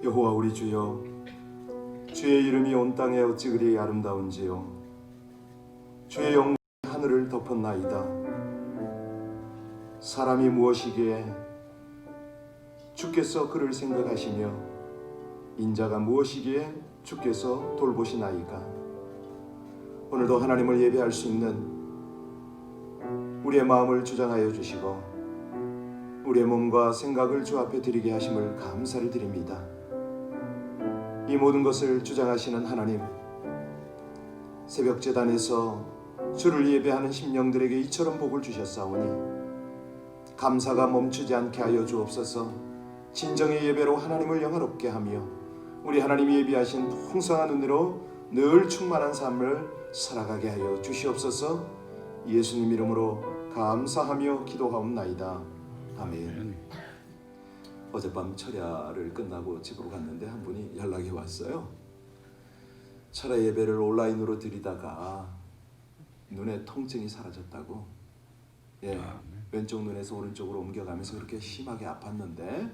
여호와 우리 주여, 주의 이름이 온 땅에 어찌 그리 아름다운지요. 주의 영광이 하늘을 덮었나이다. 사람이 무엇이기에 주께서 그를 생각하시며 인자가 무엇이기에 주께서 돌보시나이까. 오늘도 하나님을 예배할 수 있는 우리의 마음을 주장하여 주시고 우리의 몸과 생각을 주 앞에 드리게 하심을 감사를 드립니다. 이 모든 것을 주장하시는 하나님, 새벽 제단에서 주를 예배하는 심령들에게 이처럼 복을 주셨사오니 감사가 멈추지 않게 하여 주옵소서. 진정의 예배로 하나님을 영화롭게 하며 우리 하나님이 예비하신 풍성한 은혜로 늘 충만한 삶을 살아가게 하여 주시옵소서. 예수님 이름으로 감사하며 기도하옵나이다. 아멘. 어젯밤 철야를 끝나고 집으로 갔는데 한 분이 연락이 왔어요. 철야 예배를 온라인으로 드리다가 눈에 통증이 사라졌다고. 왼쪽 눈에서 오른쪽으로 옮겨가면서 그렇게 심하게 아팠는데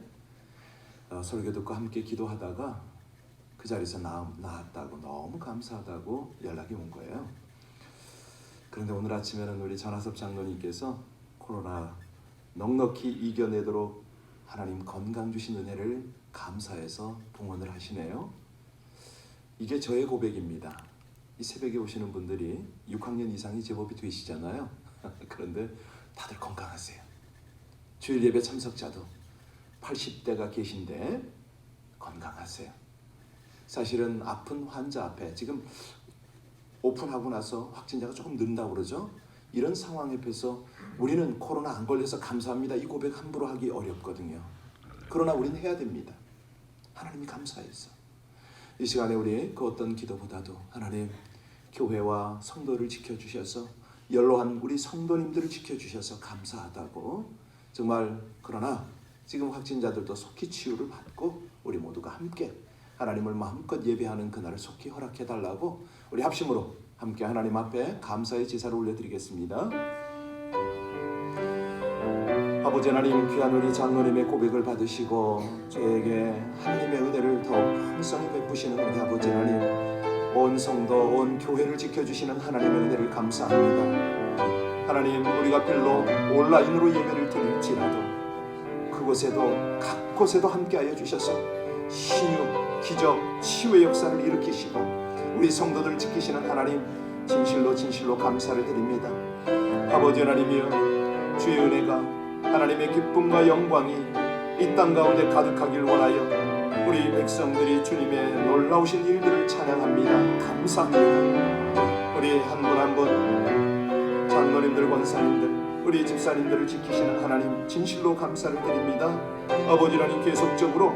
설교 듣고 함께 기도하다가 그 자리에서 나았다고, 너무 감사하다고 연락이 온 거예요. 그런데 오늘 아침에는 우리 전하섭 장로님께서 코로나 넉넉히 이겨내도록 하나님 건강 주신 은혜를 감사해서 봉헌을 하시네요. 이게 저의 고백입니다. 이 새벽에 오시는 분들이 6학년 이상이 제법이 되시잖아요. 그런데 다들 건강하세요. 주일 예배 참석자도 80대가 계신데 건강하세요. 사실은 아픈 환자 앞에 지금 오픈하고 나서 확진자가 조금 는다고 그러죠. 이런 상황 앞에서 우리는 코로나 안 걸려서 감사합니다, 이 고백 함부로 하기 어렵거든요. 그러나 우리는 해야 됩니다. 하나님이 감사해서. 이 시간에 우리 그 어떤 기도보다도 하나님, 교회와 성도를 지켜주셔서 연로한 우리 성도님들을 지켜주셔서 감사하다고. 정말 그러나 지금 확진자들도 속히 치유를 받고 우리 모두가 함께 하나님을 마음껏 예배하는 그날을 속히 허락해달라고 우리 합심으로 함께 하나님 앞에 감사의 제사를 올려드리겠습니다. 아버지 하나님, 귀한 우리 장로님의 고백을 받으시고 저에게 하나님의 은혜를 더 풍성히 베푸시는 우리 아버지 하나님, 온 성도, 온 교회를 지켜주시는 하나님의 은혜를 감사합니다. 하나님, 우리가 빌로 온라인으로 예배를 드릴지라도 그곳에도 각 곳에도 함께하여 주셔서 신유, 기적, 치유의 역사를 일으키시고 우리 성도들 지키시는 하나님, 진실로 진실로 감사를 드립니다. 아버지 하나님이여, 주의 은혜가, 하나님의 기쁨과 영광이 이 땅 가운데 가득하길 원하여 우리 백성들이 주님의 놀라우신 일들을 찬양합니다. 감사합니다. 우리 한 분 한 분, 장로님들, 권사님들, 우리 집사님들을 지키시는 하나님, 진실로 감사를 드립니다. 아버지 하나님, 계속적으로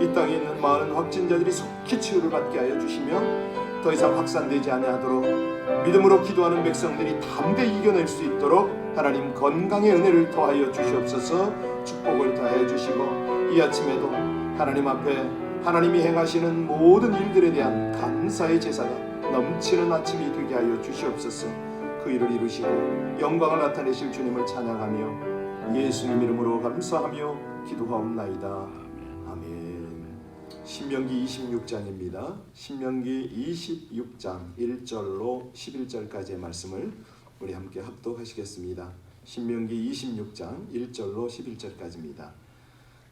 이 땅에 있는 많은 확진자들이 속히 치유를 받게 하여 주시며 더 이상 확산되지 아니하도록 믿음으로 기도하는 백성들이 담대히 이겨낼 수 있도록 하나님 건강의 은혜를 더하여 주시옵소서. 축복을 더하여 주시고 이 아침에도 하나님 앞에 하나님이 행하시는 모든 일들에 대한 감사의 제사가 넘치는 아침이 되게 하여 주시옵소서. 그 일을 이루시고 영광을 나타내실 주님을 찬양하며 예수님 이름으로 감사하며 기도하옵나이다. 아멘. 신명기 26장입니다. 신명기 26장 1절로 11절까지의 말씀을 우리 함께 합독하시겠습니다. 신명기 26장 1절로 11절까지입니다.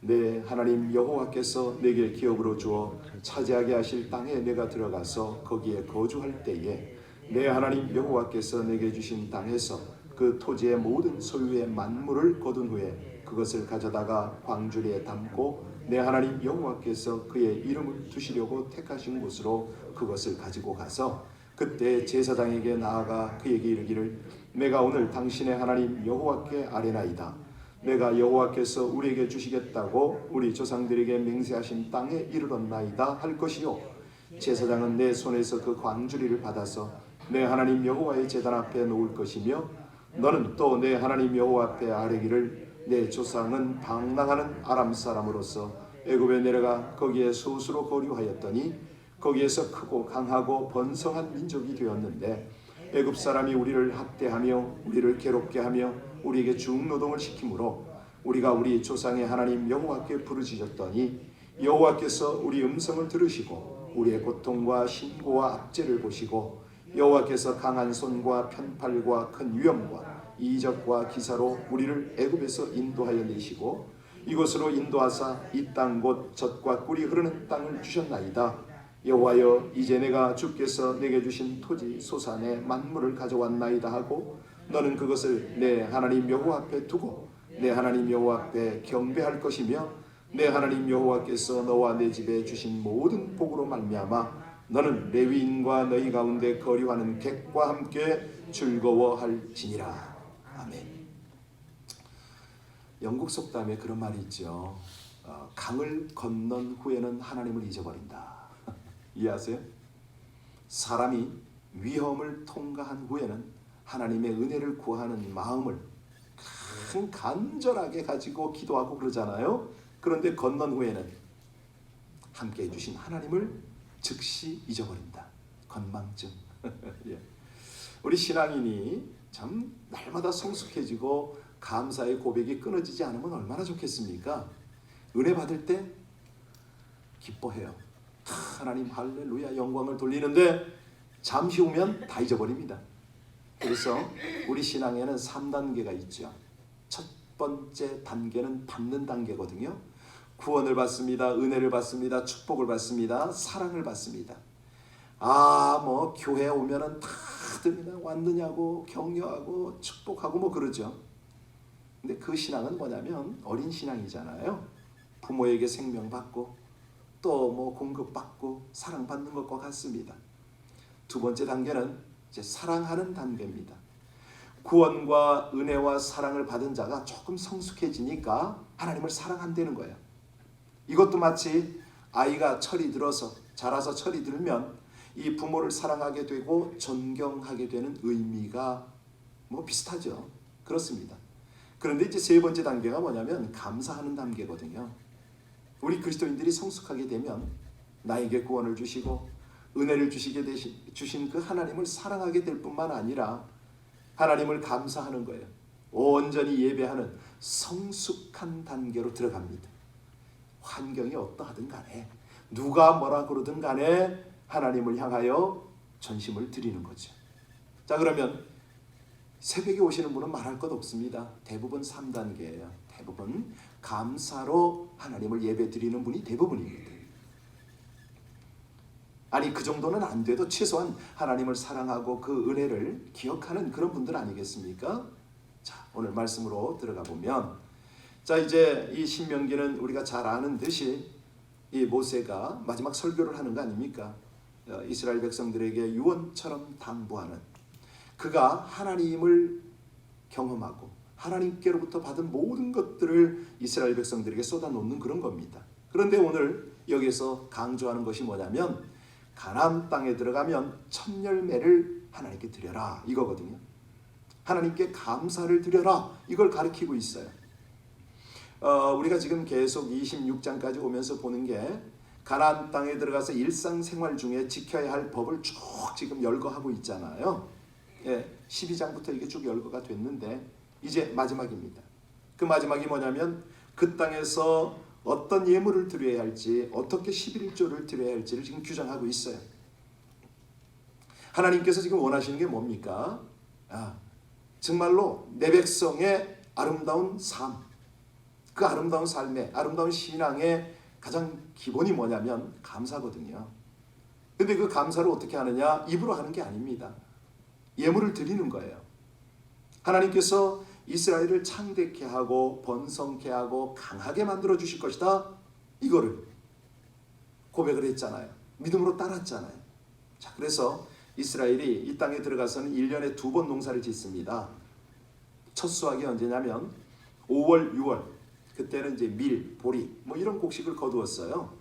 내 하나님 여호와께서 내게 기업으로 주어 차지하게 하실 땅에 내가 들어가서 거기에 거주할 때에 내 하나님 여호와께서 내게 주신 땅에서 그 토지의 모든 소유의 만물을 거둔 후에 그것을 가져다가 광주리에 담고 내 하나님 여호와께서 그의 이름을 두시려고 택하신 곳으로 그것을 가지고 가서 그때 제사장에게 나아가 그에게 이르기를, 내가 오늘 당신의 하나님 여호와께 아뢰나이다. 내가 여호와께서 우리에게 주시겠다고 우리 조상들에게 맹세하신 땅에 이르렀나이다 할 것이요, 제사장은 내 손에서 그 광주리를 받아서 내 하나님 여호와의 제단 앞에 놓을 것이며 너는 또 내 하나님 여호와 앞에 아뢰기를, 내 조상은 방랑하는 아람 사람으로서 애굽에 내려가 거기에 소수로 거류하였더니 거기에서 크고 강하고 번성한 민족이 되었는데 애굽 사람이 우리를 학대하며 우리를 괴롭게 하며 우리에게 중노동을 시키므로 우리가 우리 조상의 하나님 여호와께 부르짖었더니 여호와께서 우리 음성을 들으시고 우리의 고통과 신고와 압제를 보시고 여호와께서 강한 손과 편팔과 큰 위엄과 이적과 기사로 우리를 애굽에서 인도하여 내시고 이곳으로 인도하사 이 땅 곧 젖과 꿀이 흐르는 땅을 주셨나이다. 여호와여 이제 내가 주께서 내게 주신 토지 소산의 만물을 가져왔나이다 하고 너는 그것을 내 하나님 여호와 앞에 두고 내 하나님 여호와 앞에 경배할 것이며 내 하나님 여호와께서 너와 내 집에 주신 모든 복으로 말미암아 너는 레위인과 너희 가운데 거류하는 객과 함께 즐거워할지니라. 아멘. 영국 속담에 그런 말이 있죠. 강을 건넌 후에는 하나님을 잊어버린다. 이해하세요? 사람이 위험을 통과한 후에는 하나님의 은혜를 구하는 마음을 간절하게 가지고 기도하고 그러잖아요. 그런데 건넌 후에는 함께 해주신 하나님을 즉시 잊어버린다. 건망증. 예. 우리 신앙인이 참 날마다 성숙해지고 감사의 고백이 끊어지지 않으면 얼마나 좋겠습니까? 은혜 받을 때 기뻐해요. 하나님 할렐루야 영광을 돌리는데 잠시 후면 다 잊어버립니다. 그래서 우리 신앙에는 3단계가 있죠. 첫 번째 단계는 받는 단계거든요. 구원을 받습니다. 은혜를 받습니다. 축복을 받습니다. 사랑을 받습니다. 뭐 교회 오면은 다들 그냥 왔느냐고 격려하고 축복하고 뭐 그러죠. 근데 그 신앙은 뭐냐면 어린 신앙이잖아요. 부모에게 생명 받고 또 뭐 공급받고 사랑받는 것과 같습니다. 두 번째 단계는 이제 사랑하는 단계입니다. 구원과 은혜와 사랑을 받은 자가 조금 성숙해지니까 하나님을 사랑한다는 거예요. 이것도 마치 아이가 철이 들어서 자라서 철이 들면 이 부모를 사랑하게 되고 존경하게 되는 의미가 뭐 비슷하죠. 그렇습니다. 그런데 이제 세 번째 단계가 뭐냐면 감사하는 단계거든요. 우리 그리스도인들이 성숙하게 되면 나에게 구원을 주시고 은혜를 주신 그 하나님을 사랑하게 될 뿐만 아니라 하나님을 감사하는 거예요. 온전히 예배하는 성숙한 단계로 들어갑니다. 환경이 어떠하든 간에 누가 뭐라 그러든 간에 하나님을 향하여 전심을 드리는 거죠. 자, 그러면 새벽에 오시는 분은 말할 것 없습니다. 대부분 3단계예요. 대부분 감사로 하나님을 예배 드리는 분이 대부분입니다. 아니 그 정도는 안 돼도 최소한 하나님을 사랑하고 그 은혜를 기억하는 그런 분들 아니겠습니까? 자, 오늘 말씀으로 들어가 보면 자, 이제 이 신명기는 우리가 잘 아는 듯이 이 모세가 마지막 설교를 하는 거 아닙니까? 이스라엘 백성들에게 유언처럼 당부하는, 그가 하나님을 경험하고 하나님께로부터 받은 모든 것들을 이스라엘 백성들에게 쏟아놓는 그런 겁니다. 그런데 오늘 여기서 강조하는 것이 뭐냐면 가나안 땅에 들어가면 첫 열매를 하나님께 드려라 이거거든요. 하나님께 감사를 드려라 이걸 가리키고 있어요. 우리가 지금 계속 26장까지 오면서 보는 게 가나안 땅에 들어가서 일상생활 중에 지켜야 할 법을 쭉 지금 열거하고 있잖아요. 12장부터 이게 쭉 열거가 됐는데 이제 마지막입니다. 그 마지막이 뭐냐면 그 땅에서 어떤 예물을 드려야 할지, 어떻게 11조를 드려야 할지를 지금 규정하고 있어요. 하나님께서 지금 원하시는 게 뭡니까? 정말로 내 백성의 아름다운 삶, 그 아름다운 삶의, 아름다운 신앙의 가장 기본이 뭐냐면 감사거든요. 근데 그 감사를 어떻게 하느냐? 입으로 하는 게 아닙니다. 예물을 드리는 거예요. 하나님께서 이스라엘을 창대케 하고 번성케 하고 강하게 만들어 주실 것이다. 이거를 고백을 했잖아요. 믿음으로 따랐잖아요. 자, 그래서 이스라엘이 이 땅에 들어가서는 1년에 2번 농사를 짓습니다. 첫 수확이 언제냐면 5월, 6월. 그때는 이제 밀, 보리 뭐 이런 곡식을 거두었어요.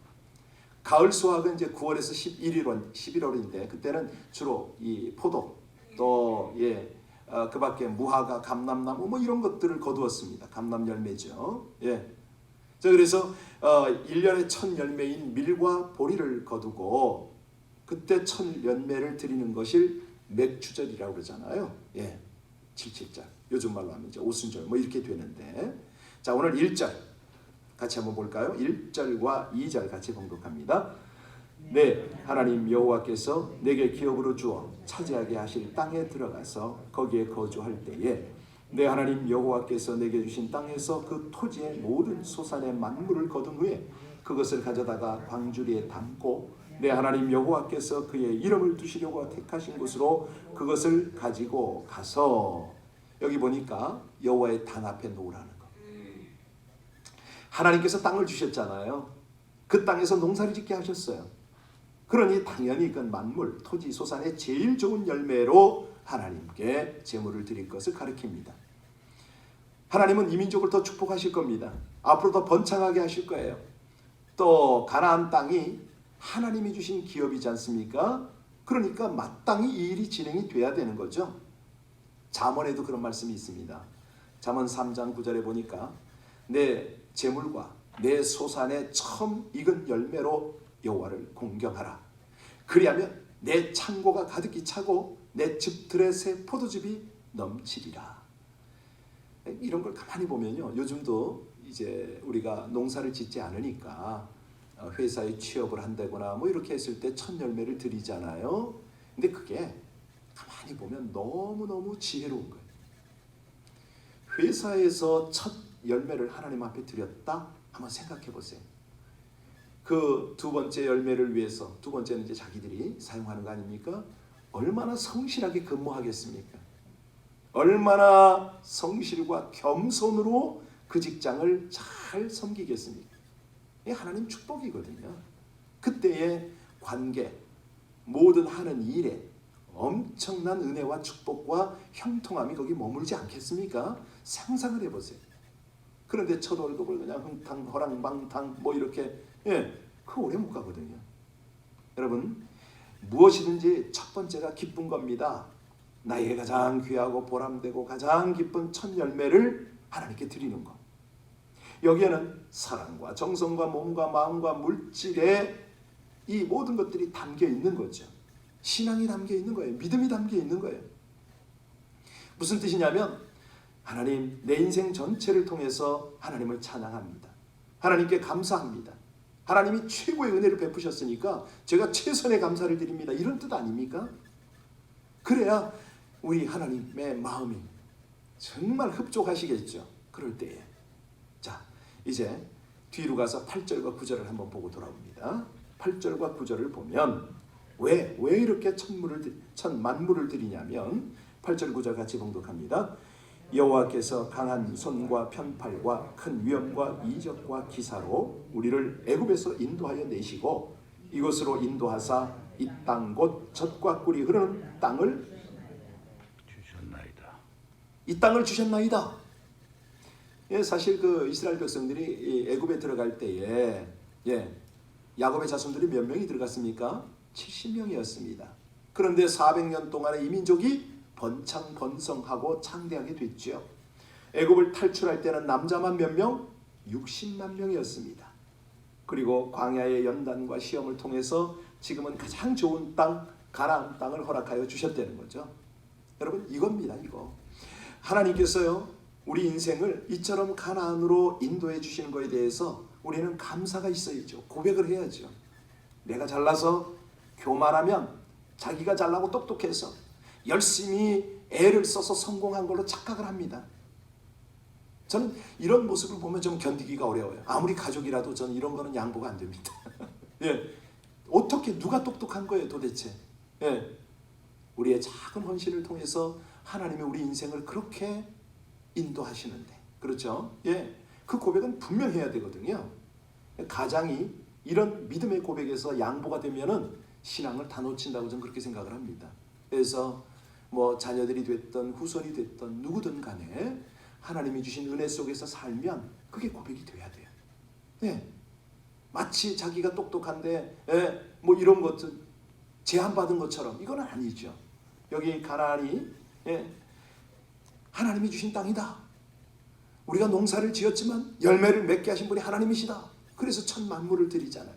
가을 수확은 이제 9월에서 11월인데 그때는 주로 이 포도 또 그 밖에 무화과, 감람나무 뭐 이런 것들을 거두었습니다. 감람 열매죠. 자, 그래서 1년의 첫 열매인 밀과 보리를 거두고 그때 첫 열매를 드리는 것을 맥추절이라고 그러잖아요. 77절. 요즘 말로 하면 이제 오순절 뭐 이렇게 되는데, 자, 오늘 1절 같이 한번 볼까요? 1절과 2절 같이 봉독합니다. 네, 하나님 여호와께서 내게 기업으로 주어 차지하게 하실 땅에 들어가서 거기에 거주할 때에 내 하나님 여호와께서 내게 주신 땅에서 그 토지의 모든 소산의 만물을 거둔 후에 그것을 가져다가 광주리에 담고 내 하나님 여호와께서 그의 이름을 두시려고 택하신 곳으로 그것을 가지고 가서, 여기 보니까 여호와의 단 앞에 놓으라는 거. 하나님께서 땅을 주셨잖아요. 그 땅에서 농사를 짓게 하셨어요. 그러니 당연히 그 만물, 토지, 소산의 제일 좋은 열매로 하나님께 제물을 드릴 것을 가리킵니다. 하나님은 이 민족을 더 축복하실 겁니다. 앞으로 더 번창하게 하실 거예요. 또 가나안 땅이 하나님이 주신 기업이지 않습니까? 그러니까 마땅히 이 일이 진행이 돼야 되는 거죠. 잠언에도 그런 말씀이 있습니다. 잠언 3장 9절에 보니까 내 재물과 내 소산의 처음 익은 열매로 여호와를 공경하라. 그리하면 내 창고가 가득히 차고 내 즙들의 새 포도즙이 넘치리라. 이런 걸 가만히 보면요, 요즘도 이제 우리가 농사를 짓지 않으니까 회사에 취업을 한다거나 뭐 이렇게 했을 때 첫 열매를 드리잖아요. 근데 그게 가만히 보면 너무너무 지혜로운 거예요. 회사에서 첫 열매를 하나님 앞에 드렸다? 한번 생각해 보세요. 그 두 번째 열매를 위해서, 두 번째는 이제 자기들이 사용하는 거 아닙니까? 얼마나 성실하게 근무하겠습니까? 얼마나 성실과 겸손으로 그 직장을 잘 섬기겠습니까? 이게 하나님 축복이거든요. 그때의 관계, 모든 하는 일에 엄청난 은혜와 축복과 형통함이 거기 머물지 않겠습니까? 상상을 해보세요. 그런데 첫 월급을 그냥 흥탕 허랑방탕 뭐 이렇게, 그 오래 못 가거든요. 여러분, 무엇이든지 첫 번째가 기쁜 겁니다. 나에게 가장 귀하고 보람되고 가장 기쁜 첫 열매를 하나님께 드리는 것. 여기에는 사랑과 정성과 몸과 마음과 물질의 이 모든 것들이 담겨 있는 거죠. 신앙이 담겨 있는 거예요. 믿음이 담겨 있는 거예요. 무슨 뜻이냐면 하나님, 내 인생 전체를 통해서 하나님을 찬양합니다. 하나님께 감사합니다. 하나님이 최고의 은혜를 베푸셨으니까 제가 최선의 감사를 드립니다. 이런 뜻 아닙니까? 그래야 우리 하나님의 마음이 정말 흡족하시겠죠. 그럴 때에. 자, 이제 뒤로 가서 8절과 9절을 한번 보고 돌아옵니다. 8절과 9절을 보면 왜 이렇게 첫 만물을 드리냐면 8절 9절 같이 봉독합니다. 여호와께서 강한 손과 편팔과 큰 위엄과 이적과 기사로 우리를 애굽에서 인도하여 내시고 이곳으로 인도하사 이 땅 곧 젖과 꿀이 흐르는 땅을 주셨나이다. 이 땅을 주셨나이다. 사실 그 이스라엘 백성들이 애굽에 들어갈 때에 야곱의 자손들이 몇 명이 들어갔습니까? 70명이었습니다. 그런데 400년 동안에 이 민족이 번창 번성하고 창대하게 됐죠. 애굽을 탈출할 때는 남자만 몇 명? 60만 명이었습니다. 그리고 광야의 연단과 시험을 통해서 지금은 가장 좋은 땅, 가나안 땅을 허락하여 주셨다는 거죠. 여러분, 이겁니다. 이거 하나님께서요, 우리 인생을 이처럼 가나안으로 인도해 주시는 것에 대해서 우리는 감사가 있어야죠. 고백을 해야죠. 내가 잘나서 교만하면, 자기가 잘나고 똑똑해서 열심히 애를 써서 성공한 걸로 착각을 합니다. 저는 이런 모습을 보면 좀 견디기가 어려워요. 아무리 가족이라도 저는 이런 거는 양보가 안 됩니다. 어떻게, 누가 똑똑한 거예요 도대체? 우리의 작은 헌신을 통해서 하나님이 우리 인생을 그렇게 인도하시는데, 그렇죠? 그 고백은 분명히 해야 되거든요. 가장이 이런 믿음의 고백에서 양보가 되면은 신앙을 다 놓친다고 저는 그렇게 생각을 합니다. 그래서 뭐 자녀들이 됐든 후손이 됐든 누구든 간에 하나님이 주신 은혜 속에서 살면 그게 고백이 돼야 돼요. 마치 자기가 똑똑한데 뭐 이런 것들 제한받은 것처럼 이건 아니죠. 여기 가나안이 하나님이 주신 땅이다. 우리가 농사를 지었지만 열매를 맺게 하신 분이 하나님이시다. 그래서 첫 만물을 드리잖아요.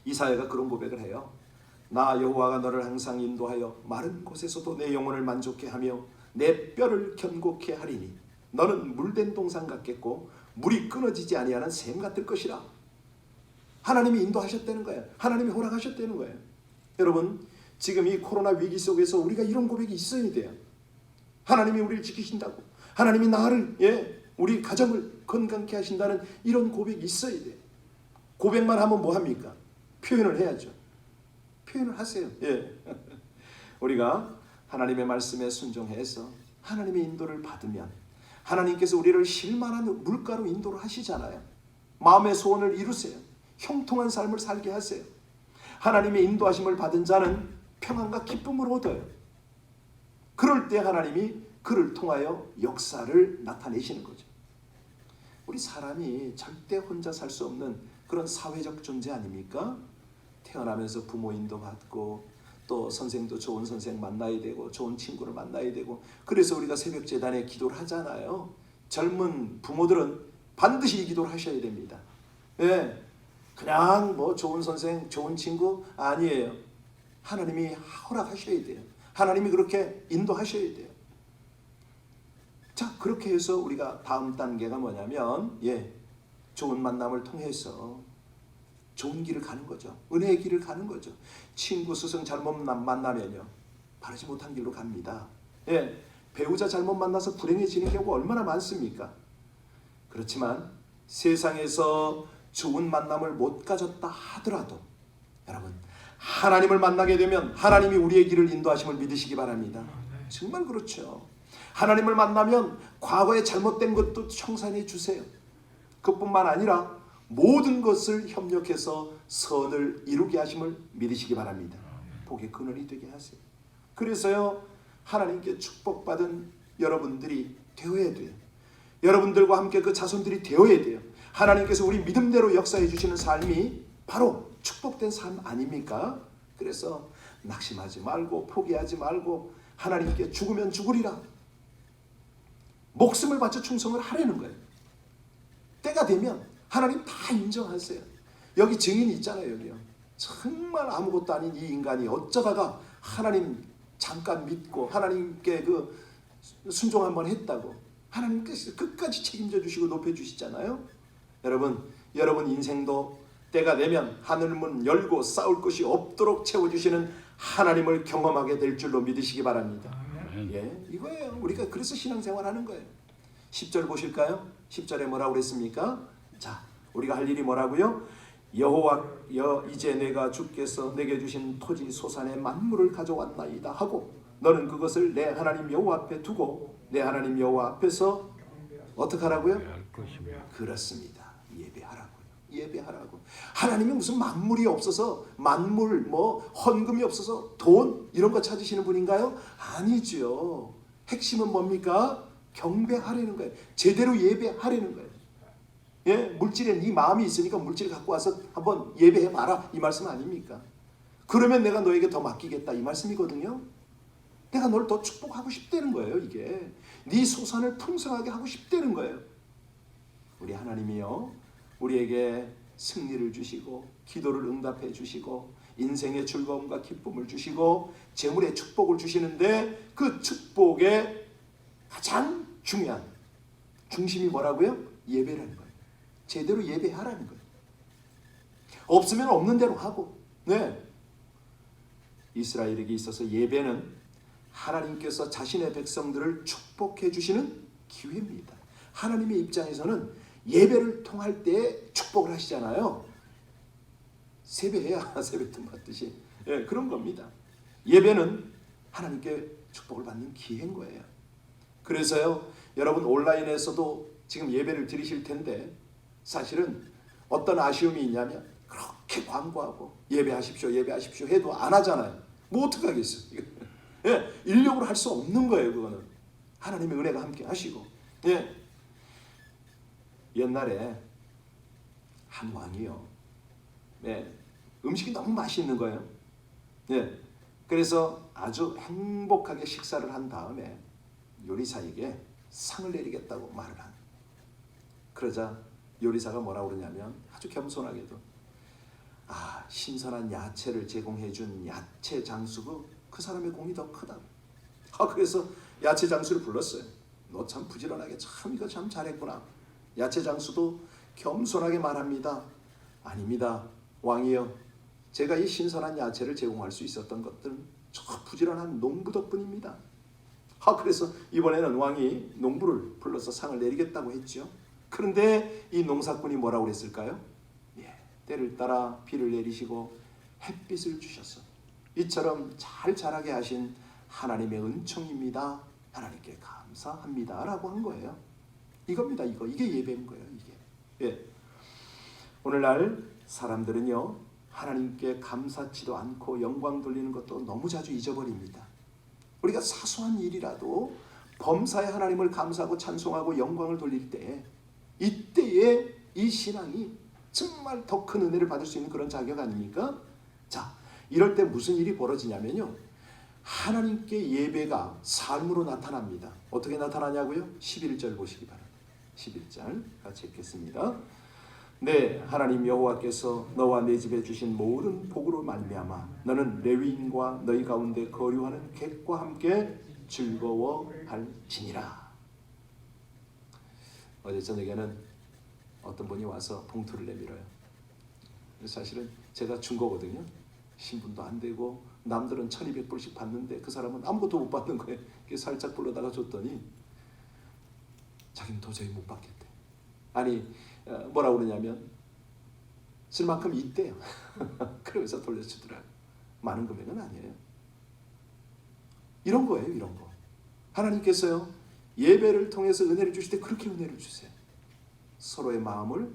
이사야가 그런 고백을 해요. 나 여호와가 너를 항상 인도하여 마른 곳에서도 내 영혼을 만족케 하며 내 뼈를 견고케 하리니 너는 물된 동산 같겠고 물이 끊어지지 아니하는 샘 같을 것이라. 하나님이 인도하셨다는 거예요. 하나님이 허락하셨다는 거예요. 여러분, 지금 이 코로나 위기 속에서 우리가 이런 고백이 있어야 돼요. 하나님이 우리를 지키신다고, 하나님이 나를, 우리 가정을 건강케 하신다는 이런 고백이 있어야 돼요. 고백만 하면 뭐합니까? 표현을 해야죠. 표현을 하세요. 우리가 하나님의 말씀에 순종해서 하나님의 인도를 받으면 하나님께서 우리를 쉴만한 물가로 인도를 하시잖아요. 마음의 소원을 이루세요. 형통한 삶을 살게 하세요. 하나님의 인도하심을 받은 자는 평안과 기쁨을 얻어요. 그럴 때 하나님이 그를 통하여 역사를 나타내시는 거죠. 우리 사람이 절대 혼자 살 수 없는 그런 사회적 존재 아닙니까? 태어나면서 부모 인도받고 또 선생도 좋은 선생 만나야 되고 좋은 친구를 만나야 되고, 그래서 우리가 새벽 제단에 기도를 하잖아요. 젊은 부모들은 반드시 이 기도를 하셔야 됩니다. 그냥 뭐 좋은 선생, 좋은 친구 아니에요. 하나님이 허락하셔야 돼요. 하나님이 그렇게 인도하셔야 돼요. 자, 그렇게 해서 우리가 다음 단계가 뭐냐면 좋은 만남을 통해서 좋은 길을 가는 거죠. 은혜의 길을 가는 거죠. 친구, 스승 잘못 만나면요, 바르지 못한 길로 갑니다. 배우자 잘못 만나서 불행해지는 경우가 얼마나 많습니까? 그렇지만 세상에서 좋은 만남을 못 가졌다 하더라도 여러분, 하나님을 만나게 되면 하나님이 우리의 길을 인도하심을 믿으시기 바랍니다. 정말 그렇죠. 하나님을 만나면 과거에 잘못된 것도 청산해 주세요. 그뿐만 아니라 모든 것을 협력해서 선을 이루게 하심을 믿으시기 바랍니다. 복의 근원이 되게 하세요. 그래서요, 하나님께 축복받은 여러분들이 되어야 돼요. 여러분들과 함께 그 자손들이 되어야 돼요. 하나님께서 우리 믿음대로 역사해 주시는 삶이 바로 축복된 삶 아닙니까? 그래서 낙심하지 말고 포기하지 말고 하나님께 죽으면 죽으리라, 목숨을 바쳐 충성을 하라는 거예요. 때가 되면 하나님 다 인정하세요. 여기 증인이 있잖아요. 여기요. 정말 아무것도 아닌 이 인간이 어쩌다가 하나님 잠깐 믿고 하나님께 그 순종 한번 했다고 하나님께서 끝까지 책임져 주시고 높여 주시잖아요. 여러분 인생도 때가 되면 하늘문 열고 싸울 것이 없도록 채워주시는 하나님을 경험하게 될 줄로 믿으시기 바랍니다. 이거예요. 우리가 그래서 신앙생활 하는 거예요. 10절 보실까요? 10절에 뭐라고 그랬습니까? 자, 우리가 할 일이 뭐라고요? 여호와여, 이제 내가 주께서 내게 주신 토지 소산의 만물을 가져왔나이다 하고 너는 그것을 내 하나님 여호와 앞에 두고 내 하나님 여호와 앞에서 어떻게 하라고요? 그렇습니다. 예배하라고. 하나님이 무슨 만물이 없어서, 만물 헌금이 없어서 돈 이런 거 찾으시는 분인가요? 아니죠. 핵심은 뭡니까? 경배하라는 거예요. 제대로 예배하라는 거예요. 물질에 네 마음이 있으니까 물질을 갖고 와서 한번 예배해봐라, 이 말씀 아닙니까? 그러면 내가 너에게 더 맡기겠다, 이 말씀이거든요. 내가 널 더 축복하고 싶다는 거예요. 이게 네 소산을 풍성하게 하고 싶다는 거예요. 우리 하나님이요, 우리에게 승리를 주시고 기도를 응답해 주시고 인생의 즐거움과 기쁨을 주시고 재물의 축복을 주시는데, 그 축복의 가장 중요한 중심이 뭐라고요? 예배라는 거예요. 제대로 예배하라는 거예요. 없으면 없는 대로 하고. 이스라엘에게 있어서 예배는 하나님께서 자신의 백성들을 축복해 주시는 기회입니다. 하나님의 입장에서는 예배를 통할 때 축복을 하시잖아요. 세배해야 세뱃돈 받듯이 그런 겁니다. 예배는 하나님께 축복을 받는 기회인 거예요. 그래서요, 여러분 온라인에서도 지금 예배를 드리실 텐데 사실은 어떤 아쉬움이 있냐면 그렇게 광고하고 예배하십시오 해도 안 하잖아요. 뭐 어떡하겠어요. 인력으로 할 수 없는 거예요. 그거는 하나님의 은혜가 함께 하시고. 옛날에 한 왕이요, 음식이 너무 맛있는 거예요. 그래서 아주 행복하게 식사를 한 다음에 요리사에게 상을 내리겠다고 말을 한. 그러자 요리사가 뭐라고 그러냐면 아주 겸손하게도, 신선한 야채를 제공해 준 야채 장수, 그 사람의 공이 더 크다. 그래서 야채 장수를 불렀어요. 너 참 부지런하게 참 이거 참 잘했구나. 야채 장수도 겸손하게 말합니다. 아닙니다. 왕이여, 제가 이 신선한 야채를 제공할 수 있었던 것들은 저 부지런한 농부 덕분입니다. 그래서 이번에는 왕이 농부를 불러서 상을 내리겠다고 했죠. 그런데 이 농사꾼이 뭐라고 그랬을까요? 때를 따라 비를 내리시고 햇빛을 주셔서 이처럼 잘 자라게 하신 하나님의 은총입니다. 하나님께 감사합니다 라고 한 거예요. 이겁니다. 이게 예배인 거예요. 이게. 오늘날 사람들은요, 하나님께 감사치도 않고 영광 돌리는 것도 너무 자주 잊어버립니다. 우리가 사소한 일이라도 범사에 하나님을 감사하고 찬송하고 영광을 돌릴 때, 이때에 이 신앙이 정말 더 큰 은혜를 받을 수 있는 그런 자격 아닙니까? 자, 이럴 때 무슨 일이 벌어지냐면요, 하나님께 예배가 삶으로 나타납니다. 어떻게 나타나냐고요? 11절 보시기 바랍니다. 11절 같이 읽겠습니다. 네, 하나님 여호와께서 너와 내 집에 주신 모든 복으로 말미암아 너는 레위인과 너희 가운데 거류하는 객과 함께 즐거워할지니라. 어제 저녁에는 어떤 분이 와서 봉투를 내밀어요. 사실은 제가 준 거거든요. 신분도 안 되고 남들은 1200불씩 받는데 그 사람은 아무것도 못 받는 거예요. 살짝 불러다가 줬더니 자기는 도저히 못 받겠대. 아니, 뭐라고 그러냐면 쓸 만큼 있대요. 그러면서 돌려주더라고요. 많은 금액은 아니에요. 이런 거예요. 이런 거. 하나님께서요, 예배를 통해서 은혜를 주실 때 그렇게 은혜를 주세요. 서로의 마음을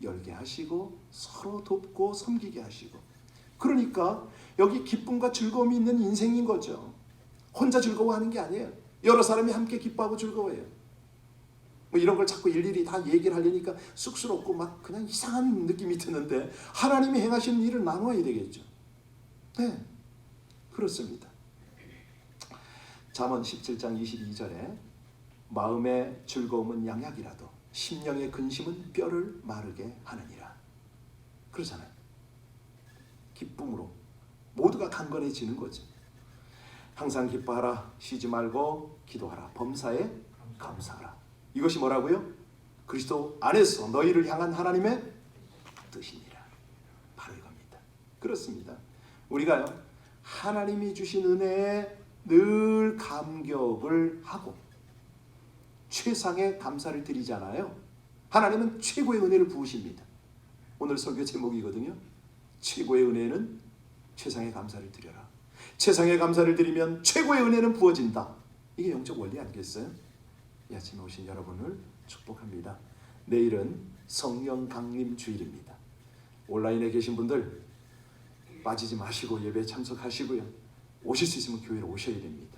열게 하시고 서로 돕고 섬기게 하시고. 그러니까 여기 기쁨과 즐거움이 있는 인생인 거죠. 혼자 즐거워하는 게 아니에요. 여러 사람이 함께 기뻐하고 즐거워해요. 뭐 이런 걸 자꾸 일일이 다 얘기를 하려니까 쑥스럽고 막 그냥 이상한 느낌이 드는데, 하나님이 행하시는 일을 나눠야 되겠죠. 네, 그렇습니다. 잠언 17장 22절에 마음의 즐거움은 양약이라도 심령의 근심은 뼈를 마르게 하느니라. 그러잖아요. 기쁨으로 모두가 강건해지는 거죠. 항상 기뻐하라, 쉬지 말고 기도하라, 범사에 감사하라. 이것이 뭐라고요? 그리스도 안에서 너희를 향한 하나님의 뜻이니라. 바로 이겁니다. 그렇습니다. 우리가요, 하나님이 주신 은혜에 늘 감격을 하고 최상의 감사를 드리잖아요. 하나님은 최고의 은혜를 부으십니다. 오늘 설교 제목이거든요. 최고의 은혜는 최상의 감사를 드려라. 최상의 감사를 드리면 최고의 은혜는 부어진다. 이게 영적 원리 아니겠어요? 이 아침에 오신 여러분을 축복합니다. 내일은 성령 강림 주일입니다. 온라인에 계신 분들 빠지지 마시고 예배에 참석하시고요. 오실 수 있으면 교회로 오셔야 됩니다.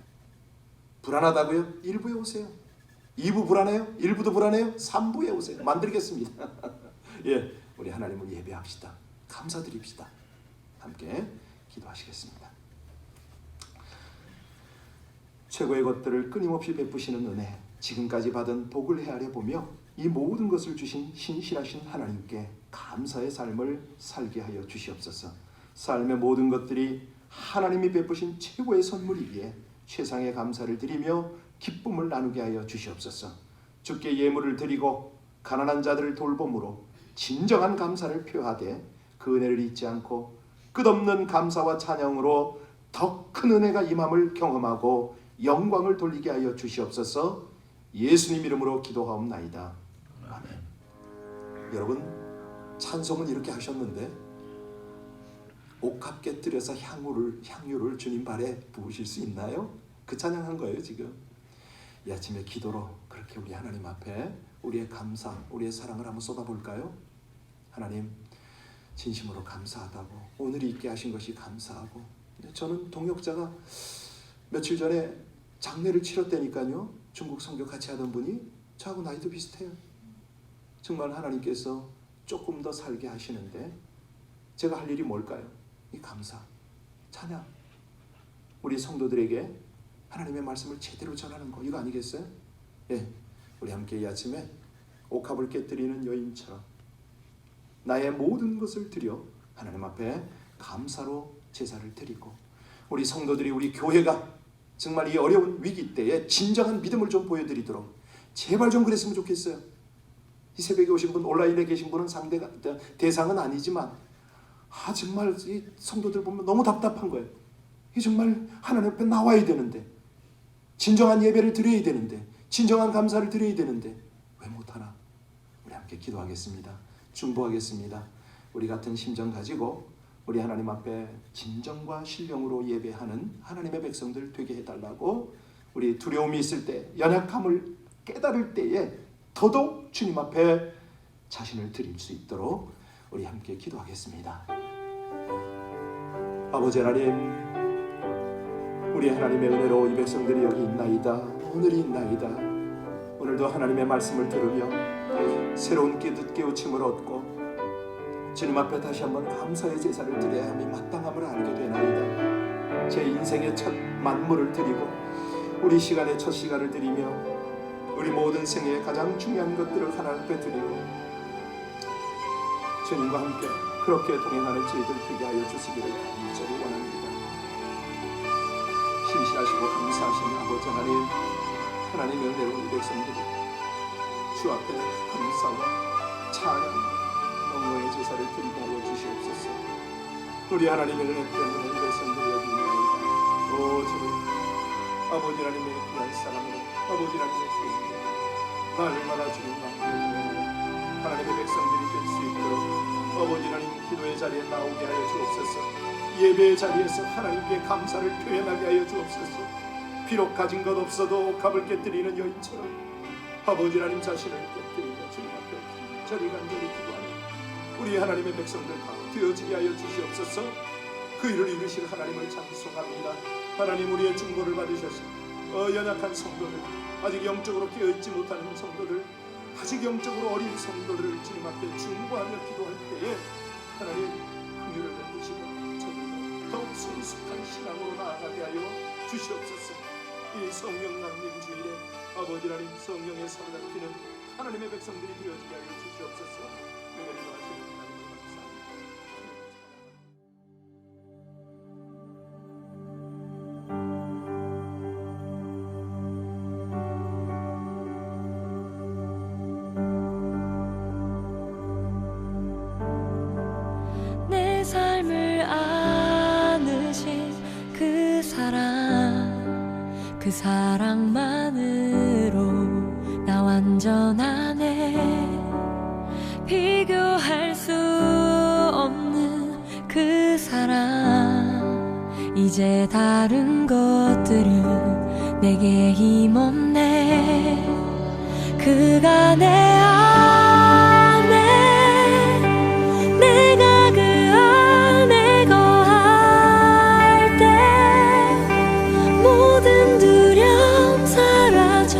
불안하다고요? 1부에 오세요. 2부 불안해요? 1부도 불안해요? 3부에 오세요. 만들겠습니다. 예, 우리 하나님을 예배합시다. 감사드립시다. 함께 기도하시겠습니다. 최고의 것들을 끊임없이 베푸시는 은혜, 지금까지 받은 복을 헤아려 보며 이 모든 것을 주신 신실하신 하나님께 감사의 삶을 살게 하여 주시옵소서. 삶의 모든 것들이 하나님이 베푸신 최고의 선물이기에 최상의 감사를 드리며 기쁨을 나누게 하여 주시옵소서. 주께 예물을 드리고 가난한 자들을 돌봄으로 진정한 감사를 표하되 그 은혜를 잊지 않고 끝없는 감사와 찬양으로 더 큰 은혜가 임함을 경험하고 영광을 돌리게 하여 주시옵소서. 예수님 이름으로 기도하옵나이다. 아멘. 여러분, 찬송은 이렇게 하셨는데 옥합 깨뜨려서 향유를 주님 발에 부으실 수 있나요? 그 찬양한 거예요 지금. 이 아침에 기도로 그렇게 우리 하나님 앞에 우리의 감사, 우리의 사랑을 한번 쏟아볼까요? 하나님, 진심으로 감사하다고, 오늘이 있게 하신 것이 감사하고. 저는 동역자가 며칠 전에 장례를 치렀다니까요. 중국 선교 같이 하던 분이 저하고 나이도 비슷해요. 정말 하나님께서 조금 더 살게 하시는데 제가 할 일이 뭘까요? 이 감사, 찬양, 우리 성도들에게 하나님의 말씀을 제대로 전하는 거, 이거 아니겠어요? 예, 우리 함께 이 아침에 옥합을 깨뜨리는 여인처럼 나의 모든 것을 드려 하나님 앞에 감사로 제사를 드리고, 우리 성도들이, 우리 교회가 정말 이 어려운 위기 때에 진정한 믿음을 좀 보여드리도록 제발 좀 그랬으면 좋겠어요. 이 새벽에 오신 분, 온라인에 계신 분은 대상은 아니지만 정말 이 성도들 보면 너무 답답한 거예요. 이 정말 하나님 앞에 나와야 되는데, 진정한 예배를 드려야 되는데, 진정한 감사를 드려야 되는데 왜 못하나? 우리 함께 기도하겠습니다. 중보하겠습니다. 우리 같은 심정 가지고 우리 하나님 앞에 진정과 신령으로 예배하는 하나님의 백성들 되게 해달라고, 우리 두려움이 있을 때, 연약함을 깨달을 때에 더더욱 주님 앞에 자신을 드릴 수 있도록 우리 함께 기도하겠습니다. 아버지 하나님, 우리 하나님의 은혜로 이 백성들이 여기 있나이다. 오늘이 있나이다. 오늘도 하나님의 말씀을 들으며 새로운 깨우침을 얻고 주님 앞에 다시 한번 감사의 제사를 드려야 함이 마땅함을 알게 되나이다. 제 인생의 첫 만물을 드리고 우리 시간의 첫 시간을 드리며 우리 모든 생애의 가장 중요한 것들을 하나님 앞에 드리고 주님과 함께 그렇게 동행하는 저희들 되게 하여 주시기를 간절히 원합니다. 신실하시고 감사하신 아버지 하나님, 하나님의 은혜로 우리 백성들이 주 앞에 감사와 찬양, 영광의 제사를 드리게 하여 주시옵소서. 우리 하나님의 은혜 때문에 이 백성들이 여기 있나이다. 주님, 아버지 하나님의 귀한 사랑으로, 아버지 하나님의 기쁨으로 날마다 주님과 함께 하나님의 백성들이 될 수 있도록 아버지 하나님 기도의 자리에 나오게 하여 주옵소서. 예배의 자리에서 하나님께 감사를 표현하게 하여 주옵소서. 비록 가진 것 없어도 값을 깨뜨리는 여인처럼 아버지 하나님 자신을 깨뜨리며 주님 앞에 간절히 기도하는 우리 하나님의 백성들 다 되어지게 하여 주시옵소서. 그 일을 이루실 하나님을 찬송합니다. 하나님, 우리의 중보를 받으셔서 연약한 성도들, 아직 영적으로 깨어있지 못하는 성도들, 아직 영적으로 어린 성도들을 주님 앞에 중보하며 기도할 때에 하나님 긍휼을 베푸시고 저희도 더욱 성숙한 신앙으로 나아가게 하여 주시옵소서. 이 성령 강림 주일에 아버지 하나님 성령의 사로잡히는 하나님의 백성들이 되어지게 하여 주시옵소서. 은혜를 하시는 하나님을 감사합니다. 내 삶을 안으신 그 사랑만으로 나 완전하네. 비교할 수 없는 그 사랑, 이제 다른 것들은 내게 힘없네. 그가 내 안에, 내가 그 안에 거할 때 모든 두려움 사라져.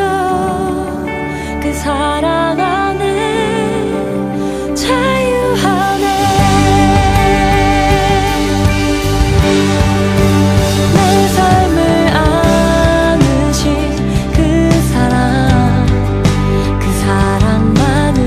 그 사랑 안에 자유하네. 내 삶을 안으신 그 사랑만으로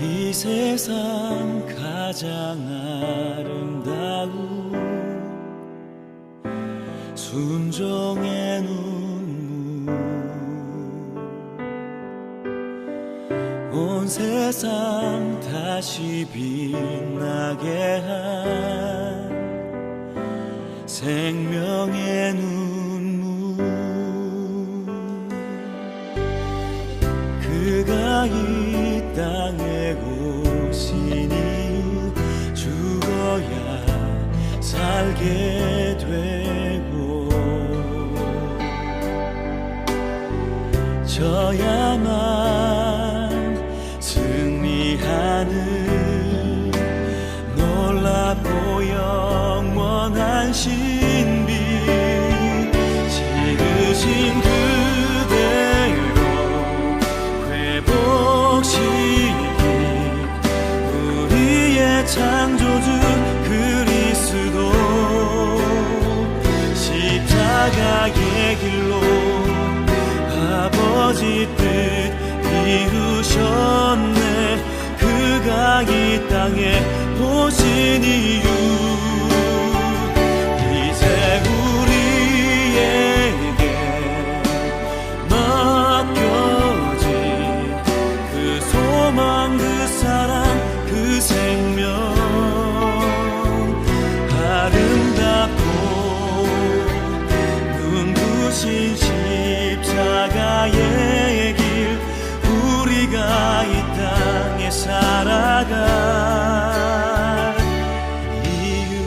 이 세상 가장 아름다운 순종의 눈물, 온 세상 다시 빛나게 한 생명의 눈물. 그가 이 땅에 오신 이유, 죽어야 살게 되고 져야만 승리하는 놀랍고 영원한 신비, 지으신 그대로 회복시킨 우리의 창조주 그리스도, 십자가의 길로 아버지 뜻 이루셨네. 그가 이 땅에 오신 이유, 이제 우리에게 맡겨진 그 소망, 그 사랑, 그 생명, 아름답고 눈부신 십자가의 길, 우리가 이 땅에 살아갈 이유.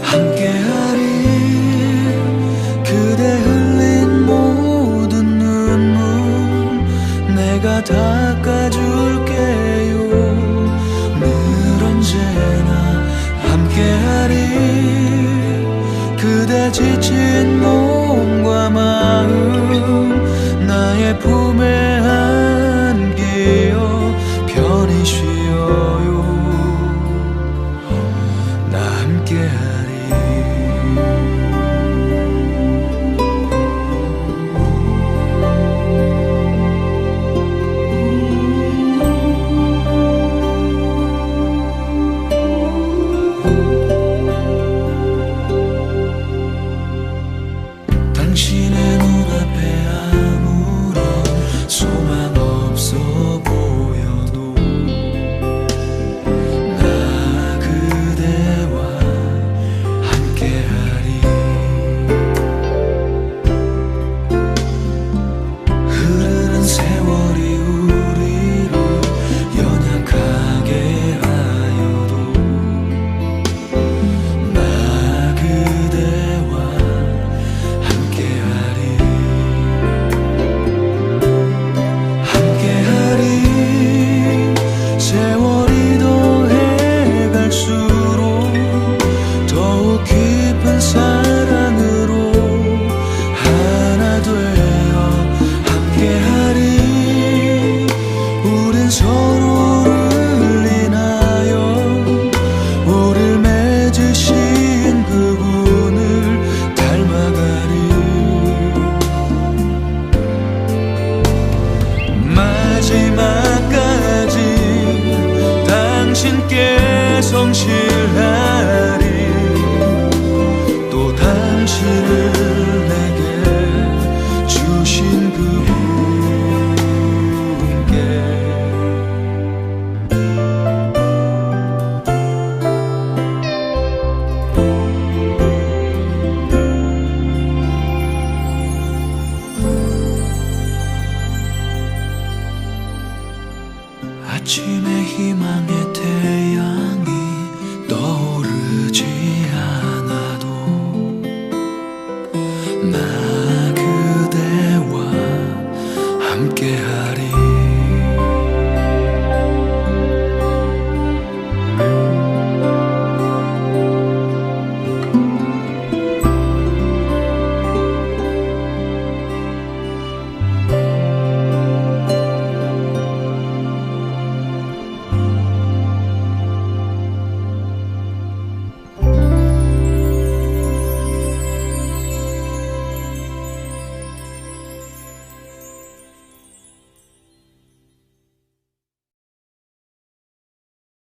함께하리 그대 흘린 모든 닦아줄게요. 늘 언제나 함께하리. 그대 지친 몸과 마음 나의 품에 안기어 편히 쉬어요. 나 함께하리. 당신의 눈앞에 아무런 소망 없어 보여도 나 그대와 함께하리. 흐르는 세월이 우리를 연약하게 하여도 나 그대와 함께하리. 세월이 더해갈수록 더욱 깊은 사랑으로 하나 되어 함께하리. 우린 서로를 인하여 우릴 맺으신 그분을 닮아가리. 마지막까지 당신께 성실하리. 또 당신을 내게 주신 그분께 아침의 희망의 태양